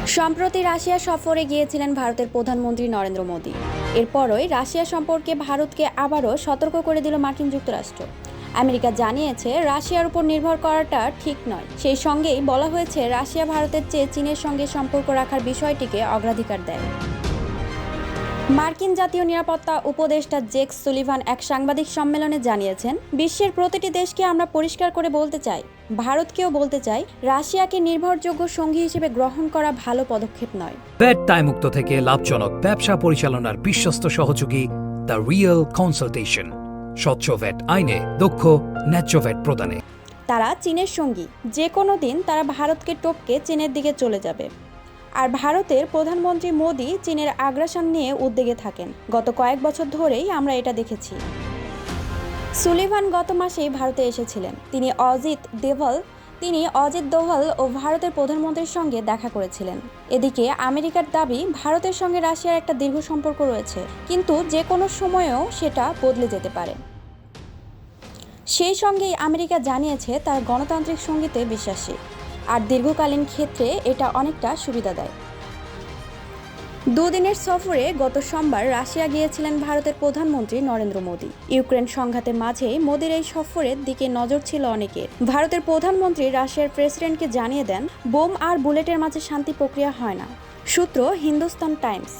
সম্প্রতি রাশিয়া সফরে গিয়েছিলেন ভারতের প্রধানমন্ত্রী নরেন্দ্র মোদী। এরপরই রাশিয়া সম্পর্কে ভারতকে আবারও সতর্ক করে দিল মার্কিন যুক্তরাষ্ট্র। আমেরিকা জানিয়েছে রাশিয়ার উপর নির্ভর করাটা ঠিক নয়। সেই সঙ্গেই বলা হয়েছে রাশিয়া ভারতের চেয়ে চীনের সঙ্গে সম্পর্ক রাখার বিষয়টিকে অগ্রাধিকার দেয়। মার্কিন জাতীয় নিরাপত্তা উপদেষ্টা জেক সুলিভান এক সাংবাদিক সম্মেলনে জানিয়েছেন, বিশ্বের প্রতিটি দেশকে আমরা পরিষ্কার করে বলতে চাই, ভারতকেও বলতে চাই, রাশিয়াকে নির্ভরযোগ্য সঙ্গী হিসেবে গ্রহণ করা ভালো পদক্ষেপ নয়। ভ্যাট দায়মুক্ত থেকে লাভজনক ব্যবসা পরিচালনার বিশ্বস্ত সহযোগী দ্য রিয়েল কনসালটেশন। স্বচ্ছ ভ্যাট আইনে দক্ষ ন্যায্য ভ্যাট প্রদানে তারা চীনের সঙ্গী, যে কোনো দিন তারা ভারতকে টপকে চীনের দিকে চলে যাবে। আর ভারতের প্রধানমন্ত্রী মোদী চীনের আগ্রাসন নিয়ে উদ্বেগে থাকেন। গত কয়েক বছর ধরেই আমরা এটা দেখেছি। সুলিভান গত মাসেই ভারতে এসেছিলেন। তিনি অজিত দোভাল ও ভারতের প্রধানমন্ত্রীর সঙ্গে দেখা করেছিলেন। এদিকে আমেরিকার দাবি ভারতের সঙ্গে রাশিয়ার একটা দীর্ঘ সম্পর্ক রয়েছে, কিন্তু যে কোনো সময়েও সেটা বদলে যেতে পারে। সেই সঙ্গেই আমেরিকা জানিয়েছে তার গণতান্ত্রিক সঙ্গীতে বিশ্বাসী, আর দীর্ঘকালীন ক্ষেত্রে এটা অনেকটা সুবিধা দেয়। দুদিনের সফরে গত সোমবার রাশিয়া গিয়েছিলেন ভারতের প্রধানমন্ত্রী নরেন্দ্র মোদী। ইউক্রেন সংঘাতের মাঝেই মোদীর এই সফরের দিকে নজর ছিল অনেকের। ভারতের প্রধানমন্ত্রী রাশিয়ার প্রেসিডেন্টকে জানিয়ে দেন, বোম আর বুলেটের মাঝে শান্তি প্রক্রিয়া হয় না। সূত্র হিন্দুস্তান টাইমস।